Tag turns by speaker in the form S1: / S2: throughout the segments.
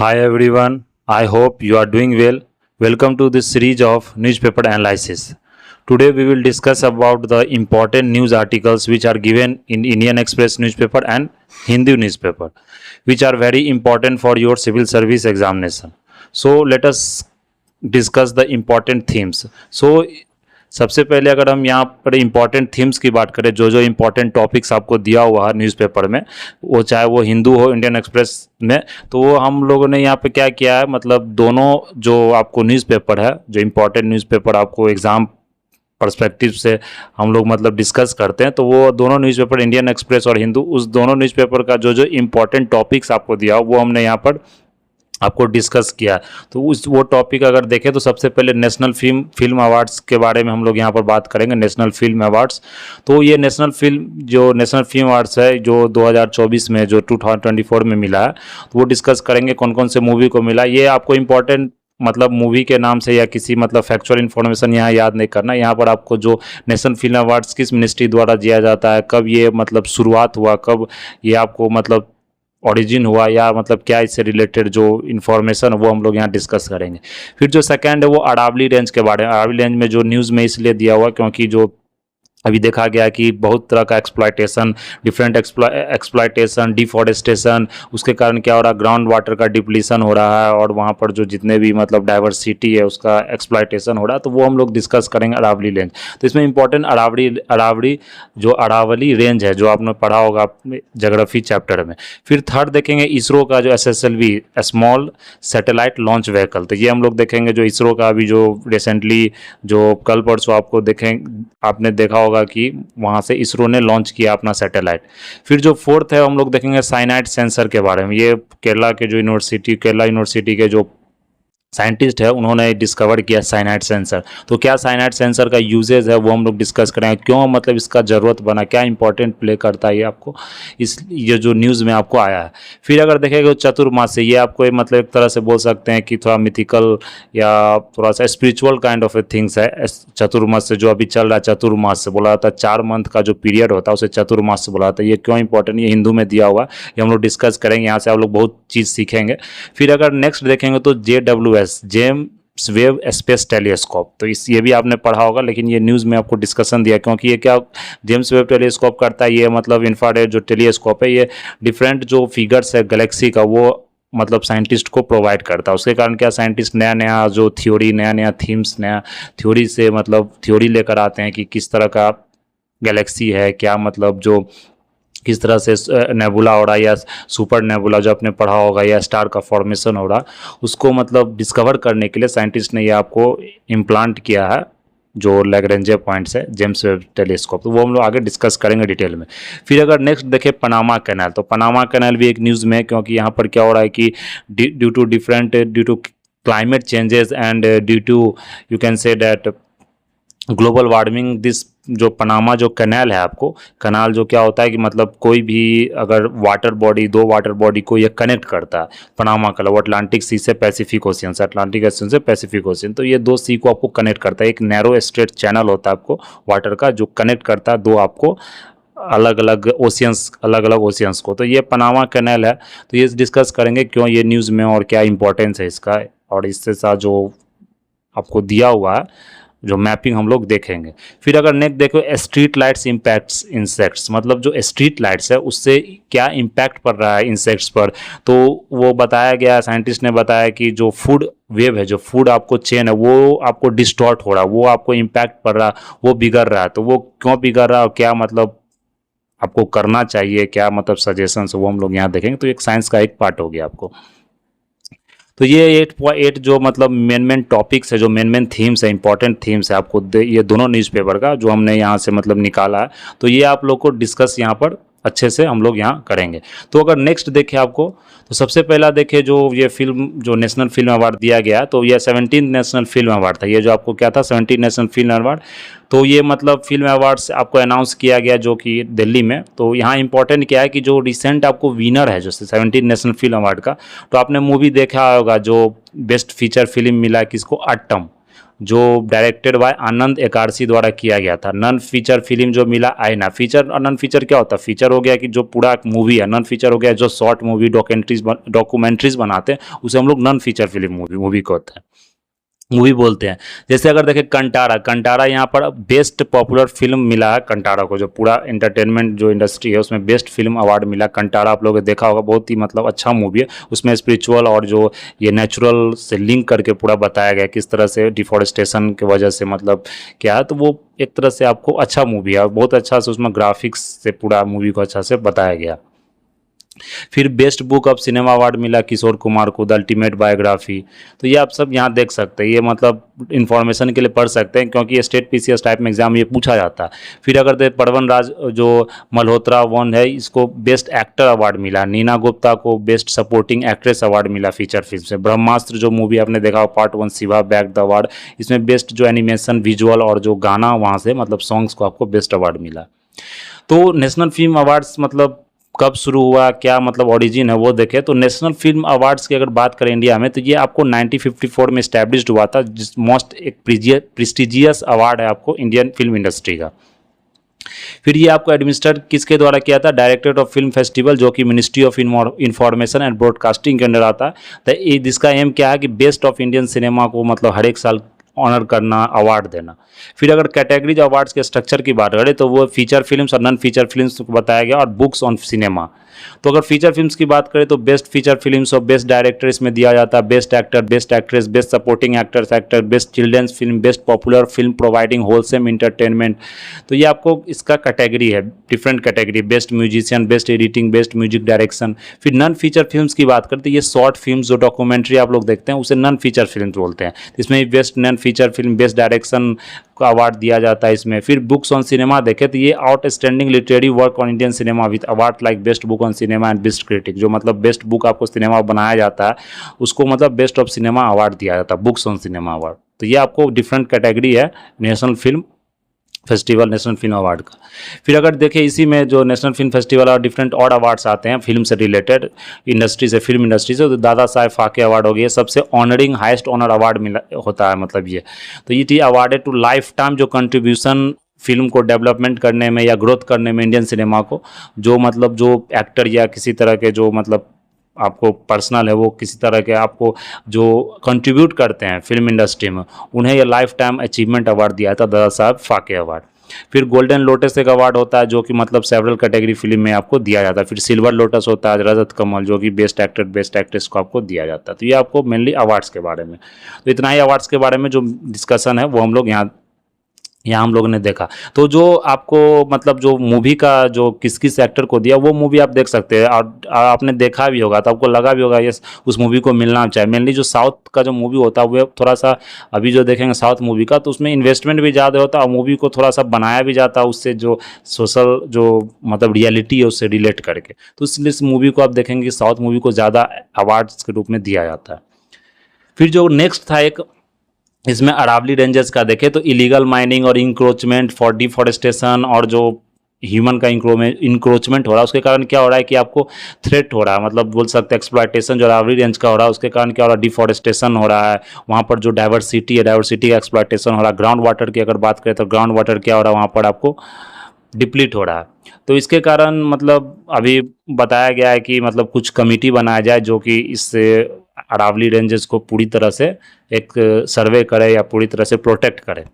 S1: Hi everyone, I hope you are doing well. Welcome to this series of newspaper analysis. Today we will discuss about the important news articles which are given in Indian Express newspaper and Hindu newspaper, which are very important for your civil service examination. So let us discuss the important themes. So सबसे पहले अगर हम यहाँ पर important themes की बात करें, जो जो इम्पॉर्टेंट टॉपिक्स आपको दिया हुआ है न्यूज़पेपर में, वो चाहे वो हिंदू हो इंडियन एक्सप्रेस में, तो वो हम लोगों ने यहाँ पे क्या किया है, मतलब दोनों जो आपको न्यूज़पेपर है, जो इम्पॉर्टेंट न्यूज़पेपर आपको एग्ज़ाम पर्सपेक्टिव से हम लोग मतलब डिस्कस करते हैं, तो वो दोनों न्यूज़पेपर इंडियन एक्सप्रेस और हिंदू, उस दोनों न्यूज़पेपर का जो जो इम्पॉर्टेंट टॉपिक्स आपको दिया वो हमने यहाँ पर आपको डिस्कस किया। तो उस वो टॉपिक अगर देखें तो सबसे पहले नेशनल फिल्म अवार्ड्स के बारे में हम लोग यहाँ पर बात करेंगे। नेशनल फिल्म अवार्ड्स, तो ये नेशनल फिल्म अवार्ड्स है जो 2024 में जो 2024 में मिला है, तो वो डिस्कस करेंगे कौन कौन से मूवी को मिला। ये आपको इम्पोर्टेंट मतलब मूवी के नाम से या किसी मतलब फैक्चुअल इन्फॉर्मेशन यहाँ याद नहीं करना। यहाँ पर आपको जो नेशनल फिल्म अवार्ड्स किस मिनिस्ट्री द्वारा दिया जाता है, कब ये मतलब शुरुआत हुआ, कब ये आपको मतलब ओरिजिन हुआ, या मतलब क्या इससे रिलेटेड जो इन्फॉर्मेशन वो हम लोग यहाँ डिस्कस करेंगे। फिर जो सेकंड है वो अरावली रेंज के बारे में। अरावली रेंज में जो न्यूज़ में इसलिए दिया हुआ क्योंकि जो अभी देखा गया कि बहुत तरह का एक्सप्लॉयटेशन, डिफरेंट एक्सप्लॉयटेशन, डिफॉरेस्टेशन, उसके कारण क्या हो रहा है, ग्राउंड वाटर का डिप्लीशन हो रहा है और वहाँ पर जो जितने भी मतलब डाइवर्सिटी है उसका एक्सप्लॉयटेशन हो रहा है, तो वो हम लोग डिस्कस करेंगे अरावली रेंज। तो इसमें इंपॉर्टेंट अरावली रेंज है जो आपने पढ़ा होगा अपने ज्योग्राफी चैप्टर में। फिर थर्ड देखेंगे इसरो का जो SSLV, small satellite launch vehicle, तो ये हम लोग देखेंगे जो इसरो का अभी जो रिसेंटली जो कल परसों आपको देखें, आपने देखा होगा कि वहाँ से इसरो ने लॉन्च किया अपना सैटेलाइट। फिर जो फोर्थ है हम लोग देखेंगे साइनाइड सेंसर के बारे में। ये केरला यूनिवर्सिटी के जो साइंटिस्ट है उन्होंने डिस्कवर किया साइनाइड सेंसर। तो क्या साइनाइड सेंसर का यूजेज है वो हम लोग डिस्कस करेंगे, क्यों मतलब इसका ज़रूरत बना, क्या इंपॉर्टेंट प्ले करता है ये आपको ये जो न्यूज़ में आपको आया है। फिर अगर देखेंगे चतुर्मास से, ये आपको मतलब एक तरह से बोल सकते हैं कि थोड़ा मिथिकल या थोड़ा सा spiritual kind of A things है। चतुर्मास से जो अभी चल रहा है, चतुर्मास से बोला जाता है 4 मंथ का जो पीरियड होता है उसे चतुर्मास से बोला जाता है। ये क्यों इंपॉर्टेंट, ये हिंदू में दिया हुआ है, ये हम लोग डिस्कस करेंगे। यहाँ से आप लोग बहुत चीज़ सीखेंगे। फिर अगर नेक्स्ट देखेंगे तो जेम्स वेब स्पेस टेलीस्कोप, तो ये भी आपने पढ़ा होगा, लेकिन ये न्यूज़ में आपको डिस्कशन दिया क्योंकि ये क्या जेम्स वेब टेलीस्कोप करता है, ये मतलब इंफ्रारेड जो टेलीस्कोप है, ये डिफरेंट जो फिगर्स है गैलेक्सी का वो मतलब साइंटिस्ट को प्रोवाइड करता है। उसके कारण क्या साइंटिस्ट नया नया जो थ्योरी, नया नया थीम्स, नया थ्योरी से मतलब थ्योरी लेकर आते हैं कि किस तरह का गैलेक्सी है, क्या मतलब जो किस तरह से नेबुला हो रहा है या सुपर नेबुला जो आपने पढ़ा होगा या स्टार का फॉर्मेशन हो रहा, उसको मतलब डिस्कवर करने के लिए साइंटिस्ट ने ये आपको इम्प्लांट किया है जो लैग्रेंज पॉइंट्स है जेम्स वेब टेलीस्कोप। तो वो हम लोग आगे डिस्कस करेंगे डिटेल में। फिर अगर नेक्स्ट देखें पनामा कैनाल, तो पनामा कैनाल भी एक न्यूज़ में है क्योंकि यहाँ पर क्या हो रहा है कि due to climate changes and due to you can say that global warming, this जो पनामा जो कैनाल है, आपको कैनाल जो क्या होता है कि मतलब कोई भी अगर दो वाटर बॉडी को ये कनेक्ट करता है, पनामा कैनाल, वो अटलांटिक सी से पैसिफिक ओशियन से, अटलांटिक ओशियन से पैसिफिक ओशियन, तो ये दो सी को आपको कनेक्ट करता है। एक नैरो स्ट्रेट चैनल होता है आपको वाटर का जो कनेक्ट करता है दो आपको अलग अलग ओशियंस को, तो ये पनामा कैनाल है। तो ये डिस्कस करेंगे क्यों ये न्यूज़ में और क्या इंपॉर्टेंस है इसका, और इससे साथ जो आपको दिया हुआ है जो मैपिंग हम लोग देखेंगे। फिर अगर नेक्स्ट देखो स्ट्रीट लाइट्स इम्पैक्ट्स इंसेक्ट्स, मतलब जो स्ट्रीट लाइट्स है उससे क्या इम्पैक्ट पड़ रहा है इंसेक्ट्स पर, तो वो बताया गया, साइंटिस्ट ने बताया कि जो फूड वेब है, जो फूड आपको चेन है, वो आपको डिस्टॉर्ट हो रहा है, वो आपको इम्पैक्ट पड़ रहा है, वो बिगड़ रहा है। तो वो क्यों बिगड़ रहा है और क्या मतलब आपको करना चाहिए, क्या मतलब सजेशंस, वो हम लोग यहाँ देखेंगे। तो एक साइंस का एक पार्ट हो गया आपको। तो ये 8.8 जो मतलब मेन टॉपिक्स है, जो मेन थीम्स है, इंपॉर्टेंट थीम्स है आपको ये दोनों न्यूज़पेपर का जो हमने यहाँ से मतलब निकाला है, तो ये आप लोग को डिस्कस यहाँ पर अच्छे से हम लोग यहाँ करेंगे। तो अगर नेक्स्ट देखें आपको, तो सबसे पहला देखें जो ये फिल्म जो नेशनल फिल्म अवार्ड दिया गया, तो ये 17 नेशनल फिल्म अवार्ड था। ये जो आपको क्या था 17 नेशनल फिल्म अवार्ड, तो ये मतलब फिल्म अवार्ड्स आपको अनाउंस किया गया जो कि दिल्ली में। तो यहाँ इंपॉर्टेंट क्या है कि जो रिसेंट आपको विनर है जो 17 नेशनल फिल्म अवार्ड का, तो आपने मूवी देखा होगा जो बेस्ट फीचर फिल्म मिला किसको, अट्टम, जो डायरेक्टेड बाय आनंद एकादशी द्वारा किया गया था। नॉन फीचर फिल्म जो मिला आईना। फीचर और नॉन फीचर क्या होता है? फीचर हो गया कि जो पूरा मूवी है, नॉन फीचर हो गया जो शॉर्ट मूवी डॉक्यूमेंट्रीज बनाते हैं, उसे हम लोग नॉन फीचर फिल्म मूवी को होता है, मूवी बोलते हैं। जैसे अगर देखें कंटारा, कंटारा यहाँ पर बेस्ट पॉपुलर फिल्म मिला है कंटारा को, जो पूरा एंटरटेनमेंट जो इंडस्ट्री है उसमें बेस्ट फिल्म अवार्ड मिला कंटारा। आप लोगों ने देखा होगा, बहुत ही मतलब अच्छा मूवी है। उसमें स्पिरिचुअल और जो ये नेचुरल से लिंक करके पूरा बताया गया किस तरह से डिफॉरेस्टेशन की वजह से मतलब क्या है, तो वो एक तरह से आपको अच्छा मूवी है, बहुत अच्छा से उसमें ग्राफिक्स से पूरा मूवी को अच्छा से बताया गया। फिर best book of cinema award मिला किशोर कुमार को, द अल्टीमेट बायोग्राफी। तो ये आप सब यहाँ देख सकते हैं, ये मतलब इन्फॉर्मेशन के लिए पढ़ सकते हैं क्योंकि ये स्टेट पीसीएस टाइप में एग्जाम ये पूछा जाता है। फिर अगर देख परवन राज जो मल्होत्रा वन है, इसको बेस्ट एक्टर अवार्ड मिला। नीना गुप्ता को बेस्ट सपोर्टिंग एक्ट्रेस अवार्ड मिला फीचर फिल्म से। ब्रह्मास्त्र जो मूवी आपने देखा part 1 Shiva back the award, इसमें बेस्ट जो एनिमेशन विजुअल और जो गाना वहाँ से मतलब सॉन्ग्स को आपको बेस्ट अवार्ड मिला। तो नेशनल फिल्म अवार्ड्स मतलब कब शुरू हुआ, क्या मतलब ओरिजिन है वो देखें तो नेशनल फिल्म अवार्ड्स की अगर बात करें इंडिया में तो ये आपको 1954 में इस्टेब्लिश्ड हुआ था, जिस मोस्ट एक प्रेस्टिजियस अवार्ड है आपको इंडियन फिल्म इंडस्ट्री का। फिर ये आपको एडमिनिस्टर किसके द्वारा किया था? डायरेक्टरेट ऑफ फिल्म फेस्टिवल, जो कि ministry of information and broadcasting के अंडर आता है। तो इसका एम क्या है कि बेस्ट ऑफ इंडियन सिनेमा को मतलब हर एक साल ऑनर करना, अवार्ड देना। फिर अगर कैटेगरीज अवार्ड्स के स्ट्रक्चर की बात करें तो वो फीचर फिल्म्स और नॉन फीचर फिल्म्स को बताया गया और बुक्स ऑन सिनेमा। तो अगर फीचर फिल्म्स की बात करें तो बेस्ट फीचर फिल्म्स और बेस्ट डायरेक्टर इसमें दिया जाता है, best actor, best actress, best supporting actor, best children's film, best popular film providing wholesome entertainment. तो ये आपको इसका कैटेगरी है, different category, best musician, best editing, best music direction. फिर नॉन फीचर फिल्म्स की बात करते हैं, ये शॉर्ट फिल्म जो डॉक्यूमेंट्री आप लोग देखते हैं उसे नॉन फीचर फिल्म बोलते हैं। इसमें best non feature film, best direction का अवार्ड दिया जाता है इसमें। फिर बुक्स ऑन सिनेमा देखें तो ये outstanding literary work on Indian cinema with award like best book on cinema and best critic, जो मतलब बेस्ट बुक आपको सिनेमा बनाया जाता है उसको मतलब बेस्ट ऑफ सिनेमा अवार्ड दिया जाता है, बुक्स ऑन सिनेमा अवार्ड। तो ये आपको डिफरेंट कैटेगरी है national film festival, national film award का। फिर अगर देखें इसी में जो नेशनल फिल्म फेस्टिवल और डिफरेंट और अवार्ड्स आते हैं फिल्म से रिलेटेड, इंडस्ट्री से, फिल्म इंडस्ट्री से, तो दादा साहेब फाके अवार्ड हो गया, सबसे ऑनरिंग हाईएस्ट ऑनर अवार्ड मिला होता है मतलब ये। तो ये अवार्डेड टू लाइफ टाइम जो कंट्रीब्यूशन फिल्म को डेवलपमेंट करने में या ग्रोथ करने में इंडियन सिनेमा को, जो मतलब जो एक्टर या किसी तरह के जो मतलब आपको पर्सनल है वो किसी तरह के आपको जो कंट्रीब्यूट करते हैं फिल्म इंडस्ट्री में, उन्हें ये लाइफ टाइम अचीवमेंट अवार्ड दिया था, दादा साहब फाके अवार्ड। फिर गोल्डन लोटस एक अवार्ड होता है जो कि मतलब सेवरल कैटेगरी फिल्म में आपको दिया जाता है। फिर सिल्वर लोटस होता है, रजत कमल जो कि बेस्ट एक्टर बेस्ट एक्ट्रेस को आपको दिया जाता है। तो ये आपको मेनली अवार्ड्स के बारे में, तो इतना ही अवार्ड्स के बारे में जो डिस्कशन है वो हम लोग यहाँ हम लोगों ने देखा। तो जो आपको मतलब जो मूवी का जो किस किस एक्टर को दिया वो मूवी आप देख सकते हैं, और आपने देखा भी होगा तो आपको लगा भी होगा ये उस मूवी को मिलना चाहिए। मेनली जो साउथ का जो मूवी होता है वो थोड़ा सा, अभी जो देखेंगे साउथ मूवी का तो उसमें इन्वेस्टमेंट भी ज़्यादा होता है और मूवी को थोड़ा सा बनाया भी जाता है उससे जो सोशल जो मतलब रियलिटी है उससे रिलेट करके। तो इसलिए इस मूवी को आप देखेंगे कि साउथ मूवी को ज़्यादा अवार्ड्स के रूप में दिया जाता है। फिर जो नेक्स्ट था एक इसमें अरावली रेंजर्स का देखें तो इलीगल माइनिंग और इंक्रोचमेंट फॉर डिफॉरेस्टेशन और जो ह्यूमन का इंक्रोचमेंट हो रहा है उसके कारण क्या हो रहा है कि आपको थ्रेट हो रहा है, मतलब बोल सकते हैं एक्सप्लॉयटेशन जो अरावली रेंज का हो रहा है उसके कारण क्या हो रहा है, डिफॉरेस्टेशन हो रहा है। वहाँ पर जो डाइवर्सिटी है डाइवर्सिटी का एक्सप्लॉयटेशन हो रहा है। ग्राउंड वाटर की अगर बात करें तो ग्राउंड वाटर क्या हो रहा है वहाँ पर आपको डिप्लीट हो रहा है। तो इसके कारण मतलब अभी बताया गया है कि मतलब कुछ कमिटी बनाया जाए जो कि इससे अरावली रेंजेस को पूरी तरह से एक सर्वे करे या पूरी तरह से प्रोटेक्ट करे।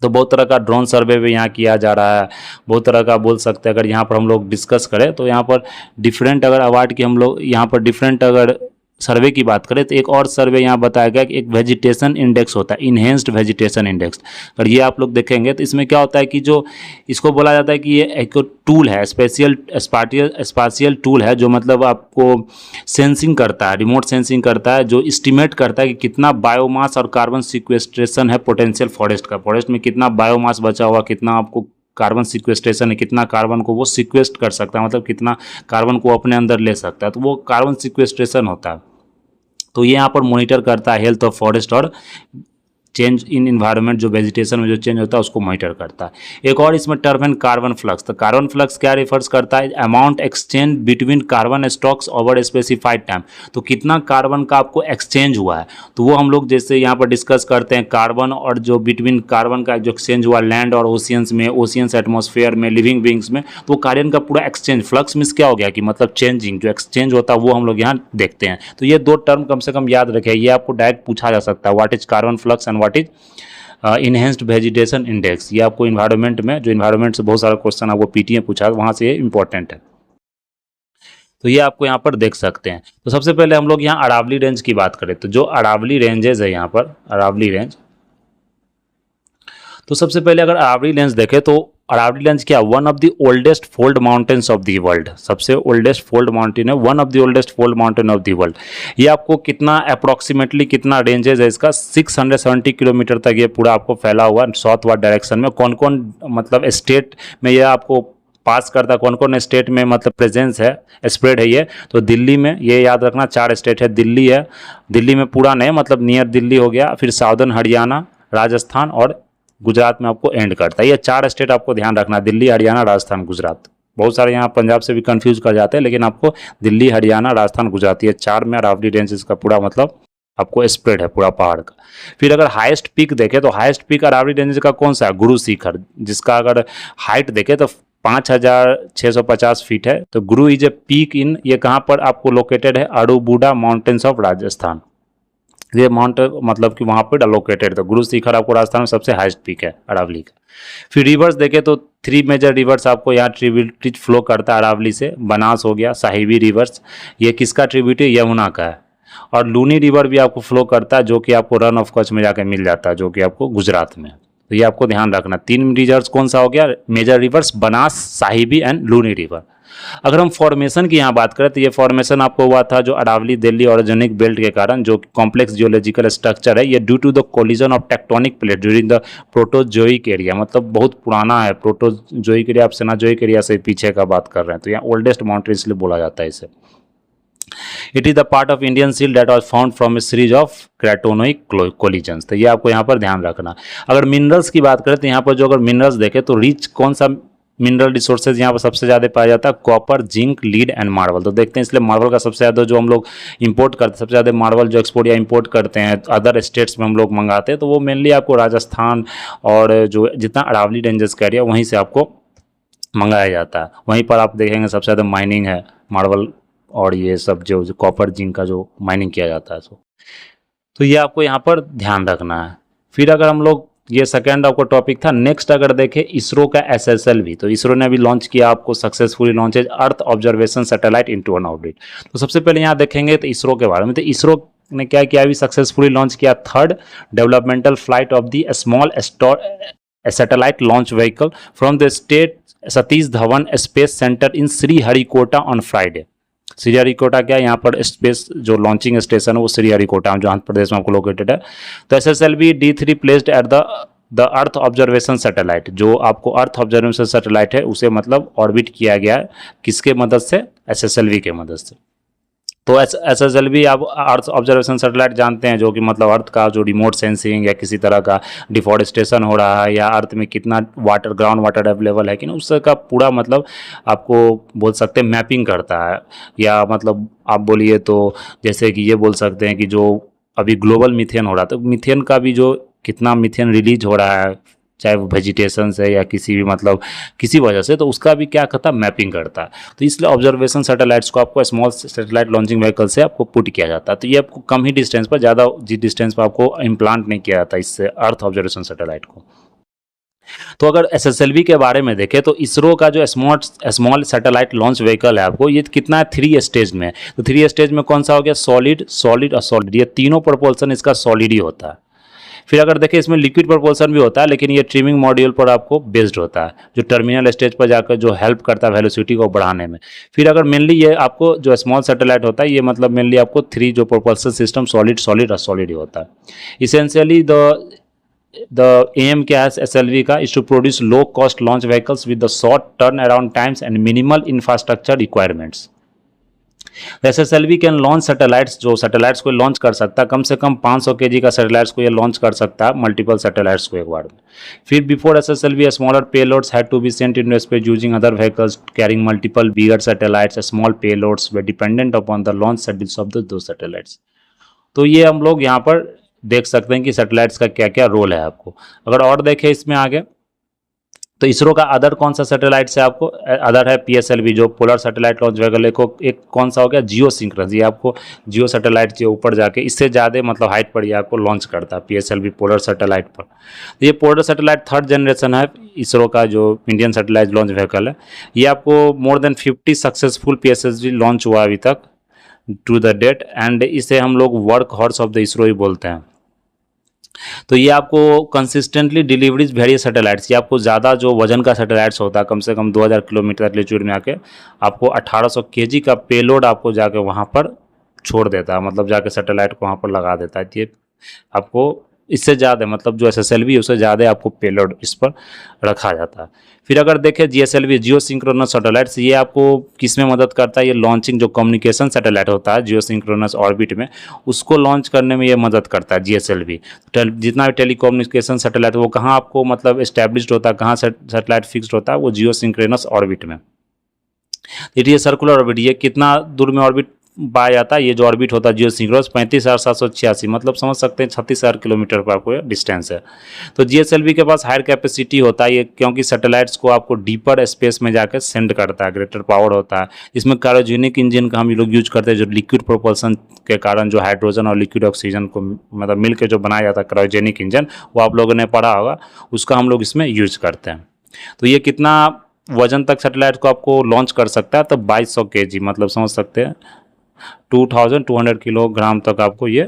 S1: तो बहुत तरह का ड्रोन सर्वे भी यहाँ किया जा रहा है, बहुत तरह का बोल सकते हैं। अगर यहाँ पर हम लोग डिस्कस करें तो यहाँ पर डिफरेंट अगर अवार्ड की हम लोग यहाँ पर डिफरेंट अगर सर्वे की बात करें तो एक और सर्वे यहाँ बताया गया कि एक वेजिटेशन इंडेक्स होता है, इन्हेंस्ड वेजिटेशन इंडेक्स। अगर ये आप लोग देखेंगे तो इसमें क्या होता है कि जो इसको बोला जाता है कि ये एक टूल है, स्पेशियल टूल है जो मतलब आपको सेंसिंग करता है, रिमोट सेंसिंग करता है, जो इस्टीमेट करता है कि कितना बायोमास और कार्बन सिक्वेस्ट्रेशन है पोटेंशियल फॉरेस्ट का, फॉरेस्ट में कितना बायोमास बचा हुआ, कितना आपको कार्बन सिक्वेस्ट्रेशन है, कितना कार्बन को वो सिक्वेस्ट कर सकता है, मतलब कितना कार्बन को अपने अंदर ले सकता है। तो वो कार्बन सिक्वेस्ट्रेशन होता है। तो ये यहाँ पर मॉनिटर करता है हेल्थ ऑफ फॉरेस्ट और चेंज इन इन्वायरमेंट, जो वेजिटेशन में जो चेंज होता है उसको मॉनिटर करता है। एक और इसमें टर्म है कार्बन फ्लक्स। तो कार्बन फ्लक्स क्या रिफर्स करता है? Amount exchange between carbon stocks over specified time. तो कितना कार्बन का आपको एक्सचेंज हुआ है, तो वो हम लोग जैसे यहाँ पर डिस्कस करते हैं कार्बन और जो बिटवीन कार्बन का जो एक्सचेंज हुआ लैंड और ओशियंस में, ओशियंस एटमॉस्फेयर में, लिविंग बींग्स में, तो कार्बन का पूरा एक्सचेंज। फ्लक्स मीन्स क्या हो गया कि मतलब चेंजिंग, जो एक्सचेंज होता है वो हम लोग यहाँ देखते हैं। तो ये दो टर्म कम से कम याद रखें, ये आपको डायरेक्ट पूछा जा सकता है, what is carbon flux and what is enhanced vegetation index. ये आपको इन्वायरमेंट में, जो इन्वायरमेंट से बहुत सारा क्वेश्चन आपको पीटी में पूछा, वहाँ से ये इंपॉर्टेंट है। तो ये आपको यहाँ पर देख सकते हैं। तो सबसे पहले हम लोग यहाँ अरावली रेंज की बात करें, तो जो अरावली रेंजेस है यहाँ पर, अरावली रेंज, तो सबसे पहले अगर अरावली रेंज देखें तो अरावली रेंज क्या, one of the oldest fold mountains of the world, सबसे ओल्डेस्ट फोल्ड माउंटेन है, one of the oldest fold mountain of the world. ये आपको कितना अप्रोक्सीमेटली कितना रेंजेस है इसका, 670 किलोमीटर तक ये पूरा आपको फैला हुआ साउथ वार्ड डायरेक्शन में। कौन कौन मतलब स्टेट में ये आपको पास करता है, कौन कौन स्टेट में मतलब प्रेजेंस है, स्प्रेड है ये, तो दिल्ली में, ये याद रखना 4 स्टेट है, दिल्ली है, दिल्ली में पूरा नहीं मतलब नियर दिल्ली हो गया, फिर साउदर्न हरियाणा, राजस्थान और गुजरात में आपको एंड करता है। ये 4 स्टेट आपको ध्यान रखना, दिल्ली, हरियाणा, राजस्थान, गुजरात। बहुत सारे यहाँ पंजाब से भी कंफ्यूज कर जाते हैं, लेकिन आपको दिल्ली, हरियाणा, राजस्थान, गुजरात, ये 4 में अरावली रेंज इसका पूरा मतलब आपको स्प्रेड है पूरा पहाड़ का। फिर अगर हाईएस्ट पीक देखें तो हाईएस्ट पीक अरावली रेंज का कौन सा है, गुरु शिखर, जिसका अगर हाइट देखें तो 5650 फीट है। तो गुरु इज ए पीक इन, ये कहाँ पर आपको लोकेटेड है, अरुबुडा माउंटेन्स ऑफ राजस्थान। ये माउंट मतलब कि वहाँ पर लोकेटेड, तो गुरु शिखर आपको राजस्थान में सबसे हाईएस्ट पीक है अरावली का। फिर रिवर्स देखें तो 3 मेजर रिवर्स आपको यहाँ ट्रिब्यूटरी फ्लो करता है अरावली से। बनास हो गया, साहिबी रिवर्स, ये किसका ट्रिब्यूटरी, यमुना का है। और लूनी रिवर भी आपको फ्लो करता है, जो कि आपको रन ऑफ कच्छ में जाकर मिल जाता है, जो कि आपको गुजरात में। तो ये आपको ध्यान रखना, 3 रिवर्स कौन सा हो गया, major rivers, Banas, Sahibi and Luni river. अगर हम फॉर्मेशन की यहाँ बात करें तो ये फॉर्मेशन आपको हुआ था जो अरावली दिल्ली ऑर्गेनिक बेल्ट के कारण, जो कॉम्प्लेक्स जियोलॉजिकल स्ट्रक्चर है, ये due to the collision of tectonic plate during the proterozoic era, मतलब बहुत पुराना है। प्रोटोजोइक एरिया, आप सेनाजोइक एरिया से पीछे का बात कर रहे हैं, तो यहाँ ओल्डेस्ट माउंटेन इसलिए बोला जाता है इसे। It is the part of Indian shield that was found from a series of cratonic collisions. तो ये आपको यहाँ पर ध्यान रखना। अगर मिनरल्स की बात करें तो यहाँ पर जो अगर मिनरल्स देखें तो रिच कौन सा मिनरल रिसोर्सेज यहाँ पर सबसे ज़्यादा पाया जाता है, copper, zinc, lead and marble. तो देखते हैं, इसलिए मार्बल का सबसे ज़्यादा जो हम लोग इंपोर्ट करते हैं, सबसे ज़्यादा मार्बल जो एक्सपोर्ट या इंपोर्ट करते हैं अदर स्टेट्स में हम लोग मंगाते हैं, तो वो मेनली आपको राजस्थान और जो जितना अरावली रेंजेस का एरिया वहीं से आपको मंगाया जाता है। वहीं पर आप देखेंगे सबसे ज़्यादा माइनिंग है मार्बल और ये सब जो कॉपर जिंक का जो माइनिंग किया जाता है। तो ये आपको यहाँ पर ध्यान रखना है। फिर अगर हम लोग, ये सेकेंड आपको टॉपिक था। नेक्स्ट अगर देखें इसरो का SSLV, तो इसरो ने अभी लॉन्च किया आपको successfully launches earth observation satellite into an orbit. तो सबसे पहले यहाँ देखेंगे तो इसरो के बारे में। तो इसरो ने क्या किया, अभी सक्सेसफुली लॉन्च किया 3rd developmental flight of the small satellite launch vehicle from the state Satish Dhawan space centre in Sriharikota on Friday. Sriharikota क्या है, यहाँ पर स्पेस जो लॉन्चिंग स्टेशन है वो श्रीहरिकोटा जो आंध्र प्रदेश में आपको लोकेटेड है। तो SSLV D3 placed at the earth observation satellite, जो आपको अर्थ ऑब्जर्वेशन सैटेलाइट है उसे मतलब ऑर्बिट किया गया है, किसके मदद से, SSLV के मदद से। तो SSLV आप अर्थ ऑब्जर्वेशन सैटेलाइट जानते हैं, जो कि मतलब अर्थ का जो रिमोट सेंसिंग या किसी तरह का डिफॉरेस्टेशन हो रहा है या अर्थ में कितना वाटर, ग्राउंड वाटर अवेलेबल है कि ना, उसका पूरा मतलब आपको बोल सकते हैं मैपिंग करता है। या मतलब आप बोलिए तो जैसे कि ये बोल सकते हैं कि जो अभी ग्लोबल मीथेन हो रहा है, तो मीथेन का भी जो कितना मीथेन रिलीज हो रहा है, चाहे वो वेजिटेशन से या किसी भी मतलब किसी वजह से, तो उसका भी क्या करता है, मैपिंग करता है। तो इसलिए ऑब्जर्वेशन सैटेलाइट्स को आपको स्मॉल सैटेलाइट लॉन्चिंग व्हीकल से आपको पुट किया जाता है। तो ये आपको कम ही डिस्टेंस पर, ज़्यादा डिस्टेंस पर आपको इम्प्लांट नहीं किया जाता इससे अर्थ ऑब्जर्वेशन सैटेलाइट को। तो अगर SSLV के बारे में देखें तो इसरो का जो स्मॉल सैटेलाइट लॉन्च व्हीकल है आपको, ये कितना है, 3 स्टेज में। तो 3 स्टेज में कौन सा हो गया, सॉलिड, सॉलिड और सॉलिड, ये तीनों प्रपोल्सन इसका सॉलिड ही होता है। फिर अगर देखें इसमें लिक्विड प्रपोल्सन भी होता है, लेकिन ये ट्रिमिंग मॉड्यूल पर आपको बेस्ड होता है, जो टर्मिनल स्टेज पर जाकर जो हेल्प करता है वेलोसिटी को बढ़ाने में। फिर अगर मेनली ये आपको जो स्मॉल सैटेलाइट होता है, ये मतलब मेनली आपको 3 जो प्रपोल्सन सिस्टम सॉलिड, सॉलिड और सॉलिड ही होता है। इसेंशियली द एम क्या है SLV का, is to produce low cost launch vehicles with the short turn around times and minimal infrastructure requirements. SSLV can launch satellites, जो सैटेलाइट्स को launch कर सकता है, कम से कम 500 केजी का सैटेलाइट्स को ये लॉन्च कर सकता है, मल्टीपल सैटेलाइट्स को एक बार में। फिर before SSLV smaller payloads had to be sent in space using other vehicles carrying multiple bigger satellites, small payloads were dependent upon the launch schedules of two satellites. तो ये हम लोग यहाँ पर देख सकते हैं कि सैटेलाइट्स का क्या क्या रोल है आपको। अगर और देखें इसमें आगे, तो इसरो का अदर कौन सा सैटेलाइट से आपको अदर है पीएसएलवी, जो पोलर सैटेलाइट लॉन्च व्हीकल। एक कौन सा हो गया, जियो सिंक्रोनस, ये आपको जियो सैटेलाइट के ऊपर जाके इससे ज़्यादा मतलब हाइट पर ये आपको लॉन्च करता है पीएसएलवी पोलर सैटेलाइट पर। तो ये पोलर सैटेलाइट थर्ड जनरेशन है इसरो का जो इंडियन सैटेलाइट लॉन्च व्हीकल है। ये आपको more than 50 successful PSLV launch हुआ अभी तक टू द डेट, एंड इसे हम लोग work horse of the ISRO ही बोलते हैं। तो ये आपको कंसिस्टेंटली डिलीवरीज वेरियस सैटेलाइट्स, ये आपको ज़्यादा जो वजन का सैटेलाइट्स होता है, कम से कम 2000 किलोमीटर एल्टीट्यूड में आके आपको 1800 केजी का पेलोड आपको जाके वहाँ पर छोड़ देता है, मतलब जाके सैटेलाइट को वहाँ पर लगा देता है। ये आपको इससे ज़्यादा मतलब जो एसएसएलवी है उससे ज़्यादा आपको पेलोड इस पर रखा जाता है। फिर अगर देखें जीएसएलवी, जियो सिंक्रोनस सैटेलाइट्स, ये आपको किस में मदद करता है, ये लॉन्चिंग जो कम्युनिकेशन सैटेलाइट होता है जियो सिंक्रोनस ऑर्बिट में, उसको लॉन्च करने में ये मदद करता है जीएसएलवी। जितना भी टेलीकम्युनिकेशन सैटेलाइट वो कहाँ आपको मतलब एस्टैब्लिश्ड होता है, कहाँ सैटेलाइट फिक्स्ड होता है, वो जियो सिंक्रोनस ऑर्बिट में। ये सर्कुलर ऑर्बिट, ये कितना दूर में ऑर्बिट पाया जाता है, ये जो ऑर्बिट होता है जियो सिंक्रोनस 35,786, मतलब समझ सकते हैं 36,000 किलोमीटर पर आपको डिस्टेंस है। तो जीएसएलवी के पास हायर कैपेसिटी होता है ये, क्योंकि सैटेलाइट्स को आपको डीपर स्पेस में जाकर सेंड करता है, ग्रेटर पावर होता है। इसमें क्रायोजेनिक इंजन का हम लोग यूज करते हैं, जो लिक्विड प्रोपल्सन के कारण जो हाइड्रोजन और लिक्विड ऑक्सीजन को मतलब मिल के जो बनाया जाता है क्रायोजेनिक इंजन, वो आप लोगों ने पढ़ा होगा, उसका हम लोग इसमें यूज करते हैं। तो ये कितना वजन तक सैटेलाइट को आपको लॉन्च कर सकता है, तो 2200 केजी, मतलब समझ सकते हैं 2200 किलोग्राम तक आपको ये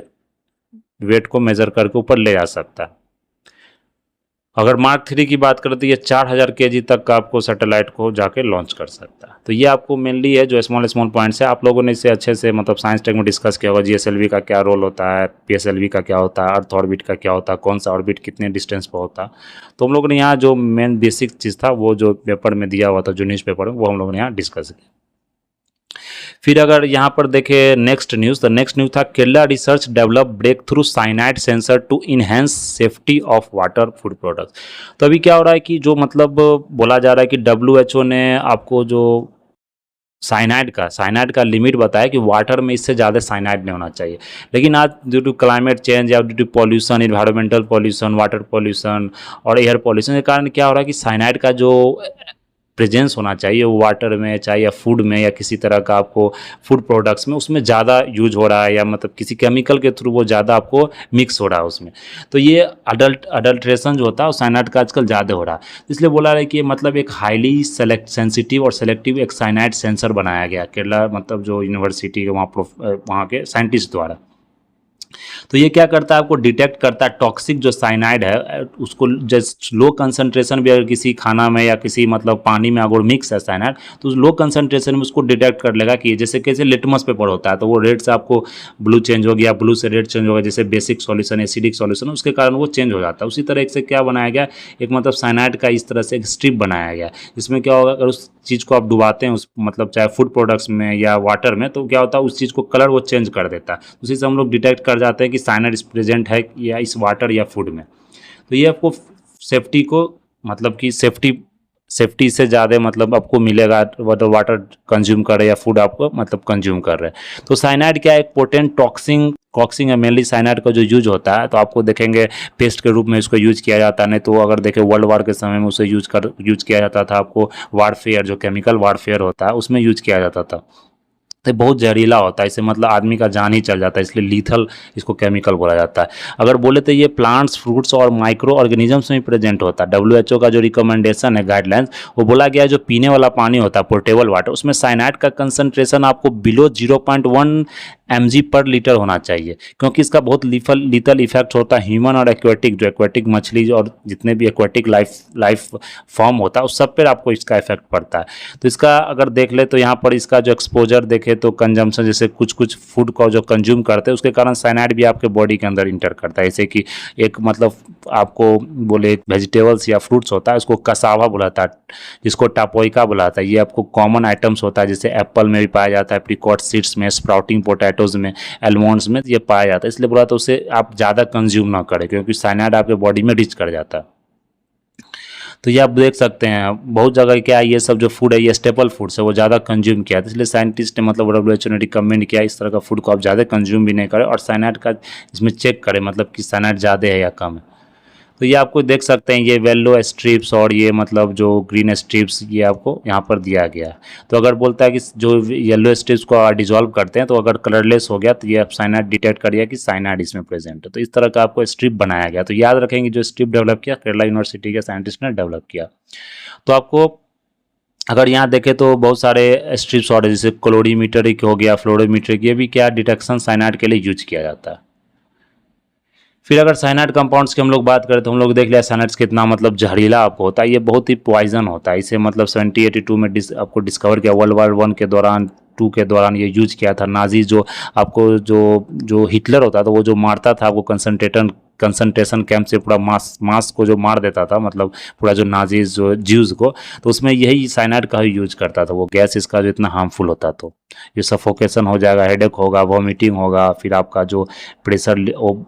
S1: वेट को मेजर करके ऊपर ले जा सकता है। अगर मार्क 3 की बात करें तो ये 4000 केजी तक का आपको सैटेलाइट को जाके लॉन्च कर सकता है। तो ये आपको मेनली है जो स्मॉल पॉइंट्स है, आप लोगों ने इसे अच्छे से मतलब साइंस टेक में डिस्कस किया होगा। जीएसएलवी का क्या रोल होता है, पीएसएलवी का क्या होता है, अर्थ ऑर्बिट का क्या होता है, कौन सा ऑर्बिट कितने डिस्टेंस पर होता है। तो हम लोगों ने यहाँ जो मेन बेसिक चीज़ था वो जो पेपर में दिया हुआ था, जो न्यूज़ पेपर में, वो हम लोगों ने यहाँ डिस्कस किया। फिर अगर यहाँ पर देखें नेक्स्ट न्यूज़, तो नेक्स्ट न्यूज़ था Kerala research develop breakthrough cyanide sensor to enhance safety of water food products. तो अभी क्या हो रहा है कि जो मतलब बोला जा रहा है कि WHO ने आपको जो साइनाइड का लिमिट बताया कि वाटर में इससे ज़्यादा साइनाइड नहीं होना चाहिए। लेकिन आज ड्यू टू क्लाइमेट चेंज या due to pollution, environmental pollution, water pollution और एयर पॉल्यूशन के कारण क्या हो रहा है कि साइनाइड का जो प्रेजेंस होना चाहिए वो वाटर में, चाहे या फूड में या किसी तरह का आपको फूड प्रोडक्ट्स में, उसमें ज़्यादा यूज हो रहा है, या मतलब किसी केमिकल के थ्रू वो ज़्यादा आपको मिक्स हो रहा है उसमें। तो ये अडल्ट्रेशन जो होता है वो साइनाइड का आजकल ज़्यादा हो रहा है। इसलिए बोला रहा है कि मतलब एक हाईली सेंसिटिव और सेलेक्टिव एक साइनाइड सेंसर बनाया गया केरला मतलब जो यूनिवर्सिटी के वहाँ के साइंटिस्ट द्वारा। तो ये क्या करता है, आपको डिटेक्ट करता है टॉक्सिक जो साइनाइड है उसको, जस्ट लो कंसंट्रेशन भी अगर किसी खाना में या किसी मतलब पानी में अगर मिक्स है साइनाइड, तो उस लो कंसंट्रेशन में उसको डिटेक्ट कर लेगा कि जैसे कैसे लिटमस पेपर होता है, तो वो रेड से आपको ब्लू चेंज हो गया, ब्लू से रेड चेंज हो गया, जैसे बेसिक सॉल्यूशन एसिडिक सॉल्यूशन, उसके कारण वो चेंज हो जाता है। उसी तरह से क्या बनाया गया, एक मतलब साइनाइड का इस तरह से एक स्ट्रिप बनाया गया। इसमें क्या होगा, अगर उस चीज़ को आप डुबाते हैं उस मतलब चाहे फूड प्रोडक्ट्स में या वाटर में, तो क्या होता है उस चीज़ को कलर वो चेंज कर देता है। उसी से हम लोग डिटेक्ट कर जाते हैं कि साइनाइड प्रेजेंट है या इस वाटर या फूड में। तो ये आपको सेफ्टी को मतलब कि सेफ्टी से ज़्यादा मतलब आपको मिलेगा वाटर कंज्यूम कर रहे या फूड आपको मतलब कंज्यूम कर रहे हैं। तो साइनाइड क्या है, एक पोटेंट टॉक्सिंग है। मेनली साइनाइड का जो यूज होता है तो आपको देखेंगे पेस्ट के रूप में इसको यूज किया जाता है, नहीं तो अगर देखें वर्ल्ड वार के समय में उसे यूज किया जाता था। आपको वारफेयर जो केमिकल वारफेयर होता है उसमें यूज किया जाता था। तो बहुत जहरीला होता है, इससे मतलब आदमी का जान ही चल जाता है, इसलिए लीथल इसको केमिकल बोला जाता है। अगर बोले तो ये प्लांट्स, फ्रूट्स और माइक्रो ऑर्गेनिजम्स में प्रेजेंट होता है। WHO का जो रिकमेंडेशन है, गाइडलाइंस, वो बोला गया है जो पीने वाला पानी होता है पोर्टेबल वाटर, उसमें साइनाइड का कंसंट्रेशन आपको बिलो 0.1 mg पर लीटर होना चाहिए, क्योंकि इसका बहुत लीथल इफेक्ट होता है ह्यूमन और एक्वेटिक, जो एक्वेटिक मछली और जितने भी एक्वेटिक लाइफ फॉर्म होता है उस सब पर आपको इसका इफेक्ट पड़ता है। तो इसका अगर देख ले तो यहाँ पर इसका जो एक्सपोजर देखे तो कंजम्पशन, जैसे कुछ कुछ फूड को जो कंज्यूम करते हैं उसके कारण साइनाइड भी आपके बॉडी के अंदर इंटर करता है। जैसे कि एक मतलब आपको बोले वेजिटेबल्स या फ्रूट्स होता है उसको कसावा बुलाता है, जिसको टापोइका बुलाता है। ये आपको कॉमन आइटम्स होता है, जैसे एप्पल में भी पाया जाता है, एप्रिकॉट सीड्स में, स्प्राउटिंग पोटैटोज में, एलमंड्स में ये पाया जाता है। इसलिए बोला तो उसे आप ज़्यादा कंज्यूम ना करें, क्योंकि साइनाइड आपके बॉडी में रीच कर जाता है। तो ये आप देख सकते हैं बहुत जगह क्या है, ये सब जो फूड है ये स्टेपल फूड्स है, वो ज़्यादा कंज्यूम किया था, इसलिए साइंटिस्ट ने मतलब WHO ने रिकमेंड किया इस तरह का फूड को आप ज़्यादा कंज्यूम भी नहीं करें, और साइनाइड का इसमें चेक करें मतलब कि साइनाइड ज़्यादा है या कम है। तो ये आपको देख सकते हैं ये येलो स्ट्रिप्स और ये मतलब जो ग्रीन स्ट्रिप्स ये आपको यहाँ पर दिया गया है। तो अगर बोलता है कि जो येलो स्ट्रिप्स को डिजोल्व करते हैं तो अगर कलरलेस हो गया तो ये आप साइनाइड डिटेक्ट करिए कि साइनाइड इसमें प्रेजेंट है। तो इस तरह का आपको स्ट्रिप बनाया गया। तो याद रखेंगे जो स्ट्रिप डेवलप किया केरला यूनिवर्सिटी के साइंटिस्ट ने डेवलप किया। तो आपको अगर यहाँ देखें तो बहुत सारे स्ट्रिप्स और जैसे क्लोरीमीटरिक हो गया, फ्लोरोमीट्रिक, ये भी क्या डिटेक्शन साइनाइड के लिए यूज किया जाता है। फिर अगर साइनाइड कंपाउंड्स की हम लोग बात करें तो हम लोग देख लिया साइनाइड्स कितना मतलब जहरीला आपको होता है, ये बहुत ही पॉइजन होता है। इसे मतलब 1782 में आपको डिस्कवर किया, वर्ल्ड वार 1 के दौरान, 2 के दौरान ये यूज किया था। नाजी जो आपको जो हिटलर होता था वो जो मारता था आपको कंसंट्रेशन कैंप से पूरा मास को जो मार देता था, मतलब पूरा जो नाजीज जो ज्यूज को, तो उसमें यही साइनाइड का ही यूज करता था। वो गैस इसका जो इतना हार्मफुल होता, तो ये सफोकेशन हो जाएगा, हेडेक होगा, वॉमिटिंग होगा, फिर आपका जो प्रेशर